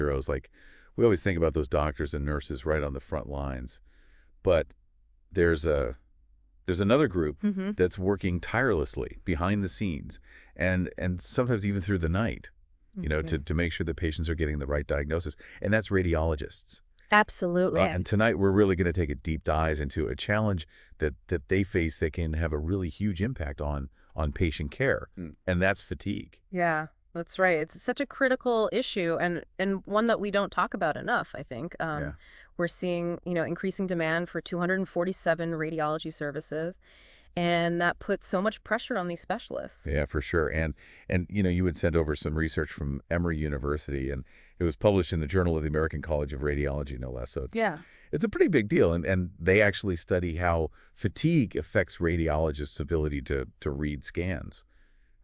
heroes. Like, we always think about those doctors and nurses right on the front lines. But there's another group Hmm. that's working tirelessly behind the scenes and sometimes even through the night, to make sure that patients are getting the right diagnosis. And that's radiologists. Absolutely. And tonight we're really going to take a deep dive into a challenge that they face that can have a really huge impact on patient care, and that's fatigue. Yeah, that's right. It's such a critical issue and one that we don't talk about enough, I think. Yeah. We're seeing, increasing demand for 247 radiology services, and that puts so much pressure on these specialists. Yeah, for sure. And you would send over some research from Emory University, and it was published in the Journal of the American College of Radiology, no less. So Yeah. it's a pretty big deal. And they actually study how fatigue affects radiologists' ability to read scans,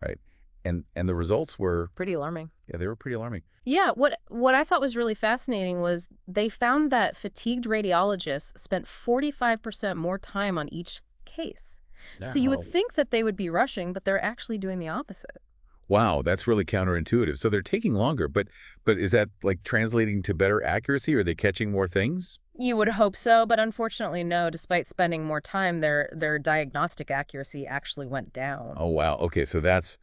right? And the results were, Pretty alarming. yeah, they were pretty alarming. Yeah, what I thought was really fascinating was they found that fatigued radiologists spent 45% more time on each case. So you would Now, think that they would be rushing, but they're actually doing the opposite. wow, that's really counterintuitive. So they're taking longer, but is that like translating to better accuracy? Are they catching more things? You would hope so, but unfortunately, no. Despite spending more time, their diagnostic accuracy actually went down. Oh, wow. Okay, so that's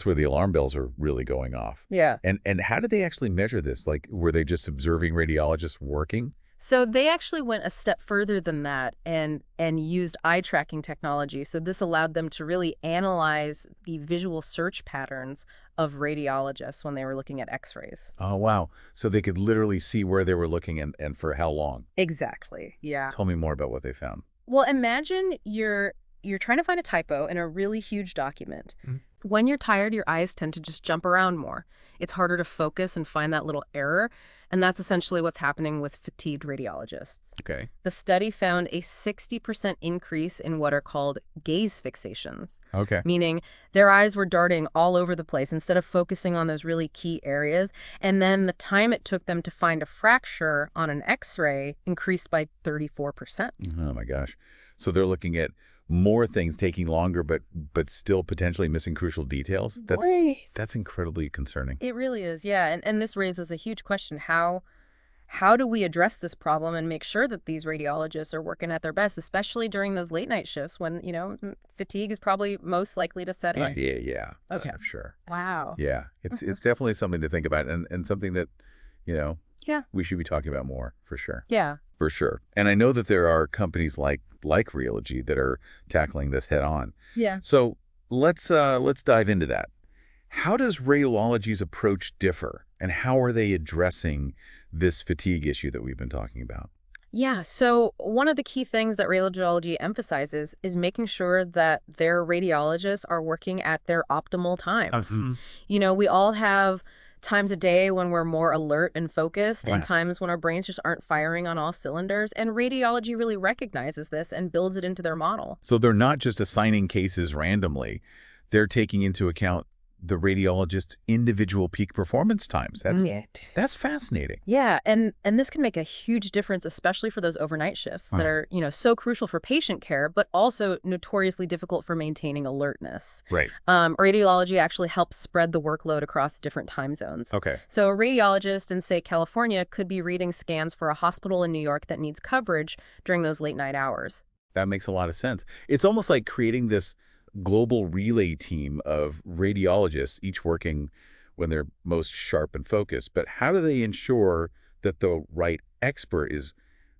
where the alarm bells are really going off. Yeah. And how did they actually measure this? Like, were they just observing radiologists working? So they actually went a step further than that and used eye tracking technology. So this allowed them to really analyze the visual search patterns of radiologists when they were looking at X-rays. Oh, wow. So they could literally see where they were looking and for how long. Exactly. Yeah. Tell me more about what they found. Well, imagine you're trying to find a typo in a really huge document. When you're tired, your eyes tend to just jump around more. It's harder to focus and find that little error, and that's essentially what's happening with fatigued radiologists. Okay. The study found a 60% increase in what are called gaze fixations, Okay. meaning their eyes were darting all over the place instead of focusing on those really key areas. And then the time it took them to find a fracture on an X-ray increased by 34%. Oh, my gosh. So they're looking at more things taking longer, but still potentially missing crucial details. That's incredibly concerning. It really is, yeah. And this raises a huge question. How do we address this problem and make sure that these radiologists are working at their best, especially during those late night shifts when, fatigue is probably most likely to set in? Yeah. Okay. For sure. Wow. Yeah. It's definitely something to think about and something that, Yeah. we should be talking about more, for sure. Yeah. For sure. And I know that there are companies like Radiology that are tackling this head on. Yeah. So let's dive into that. How does radiology's approach differ, and how are they addressing this fatigue issue that we've been talking about? Yeah. So one of the key things that radiology emphasizes is making sure that their radiologists are working at their optimal times. We all have times a day when we're more alert and focused and Right. times when our brains just aren't firing on all cylinders. And radiology really recognizes this and builds it into their model. So they're not just assigning cases randomly. They're taking into account the radiologist's individual peak performance times. That's fascinating. Yeah, and this can make a huge difference, especially for those overnight shifts that are, so crucial for patient care, but also notoriously difficult for maintaining alertness. Right. Radiology actually helps spread the workload across different time zones. Okay. So a radiologist in, say, California could be reading scans for a hospital in New York that needs coverage during those late night hours. That makes a lot of sense. It's almost like creating this global relay team of radiologists, each working when they're most sharp and focused. But how do they ensure that the right expert is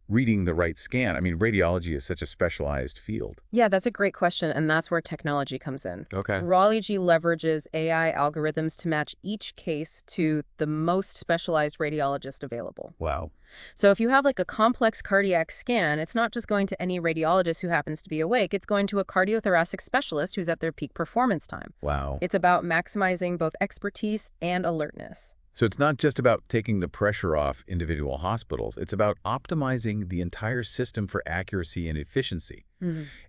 reading the right scan? I mean, radiology is such a specialized field. Yeah, that's a great question, and that's where technology comes in. Okay. Rology leverages AI algorithms to match each case to the most specialized radiologist available. Wow. So if you have like a complex cardiac scan, it's not just going to any radiologist who happens to be awake. It's going to a cardiothoracic specialist who's at their peak performance time. Wow. It's about maximizing both expertise and alertness. So it's not just about taking the pressure off individual hospitals. It's about optimizing the entire system for accuracy and efficiency.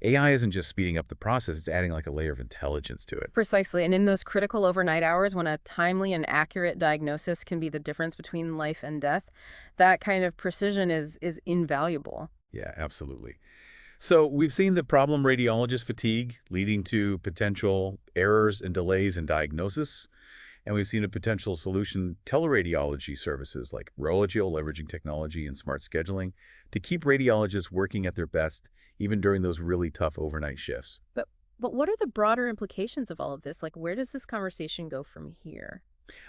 AI isn't just speeding up the process, it's adding like a layer of intelligence to it. Precisely. And in those critical overnight hours when a timely and accurate diagnosis can be the difference between life and death, that kind of precision is invaluable. Yeah, absolutely. So we've seen the problem radiologist fatigue leading to potential errors and delays in diagnosis. And we've seen a potential solution, teleradiology services like Rology, leveraging technology and smart scheduling to keep radiologists working at their best, even during those really tough overnight shifts. But but what are the broader implications of all of this? Like, where does this conversation go from here?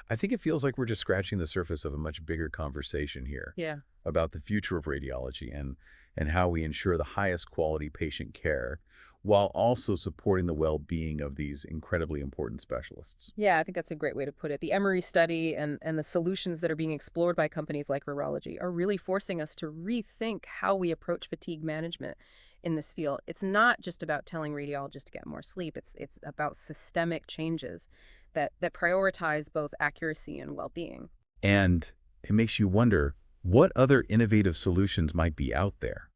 I think it feels like we're just scratching the surface of a much bigger conversation here Yeah. about the future of radiology and how we ensure the highest quality patient care while also supporting the well-being of these incredibly important specialists. Yeah, I think that's a great way to put it. The Emory study and the solutions that are being explored by companies like Rology are really forcing us to rethink how we approach fatigue management in this field. It's not just about telling radiologists to get more sleep. It's about systemic changes that prioritize both accuracy and well-being. And it makes you wonder what other innovative solutions might be out there.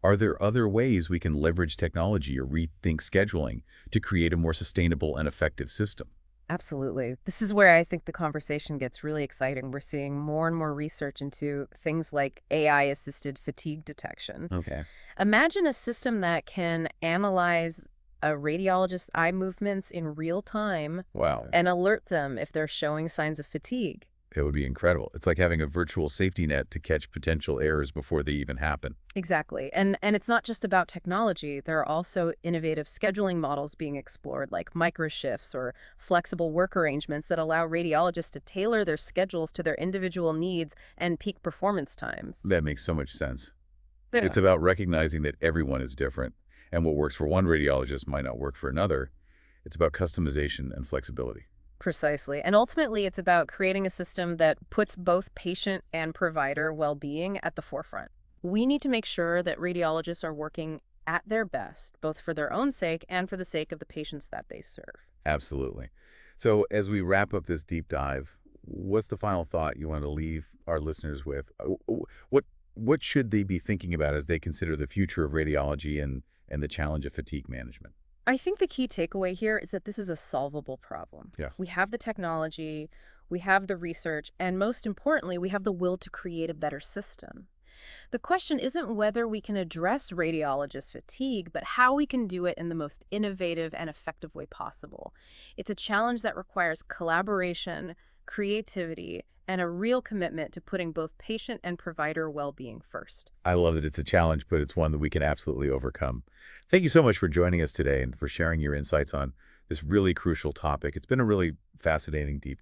Are there other ways we can leverage technology or rethink scheduling to create a more sustainable and effective system? Absolutely. This is where I think the conversation gets really exciting. We're seeing more and more research into things like AI-assisted fatigue detection. Okay. Imagine a system that can analyze a radiologist's eye movements in real time Wow. and alert them if they're showing signs of fatigue. It would be incredible. It's like having a virtual safety net to catch potential errors before they even happen. Exactly. And it's not just about technology. There are also innovative scheduling models being explored, like microshifts or flexible work arrangements that allow radiologists to tailor their schedules to their individual needs and peak performance times. That makes so much sense. Yeah. It's about recognizing that everyone is different, and what works for one radiologist might not work for another. It's about customization and flexibility. Precisely. And ultimately, it's about creating a system that puts both patient and provider well-being at the forefront. We need to make sure that radiologists are working at their best, both for their own sake and for the sake of the patients that they serve. Absolutely. So as we wrap up this deep dive, what's the final thought you want to leave our listeners with? What should they be thinking about as they consider the future of radiology and the challenge of fatigue management? I think the key takeaway here is that this is a solvable problem. Yeah. We have the technology, we have the research, and most importantly, we have the will to create a better system. The question isn't whether we can address radiologist fatigue, but how we can do it in the most innovative and effective way possible. It's a challenge that requires collaboration, creativity, and a real commitment to putting both patient and provider well-being first. I love that it's a challenge, but it's one that we can absolutely overcome. Thank you so much for joining us today and for sharing your insights on this really crucial topic. It's been a really fascinating deep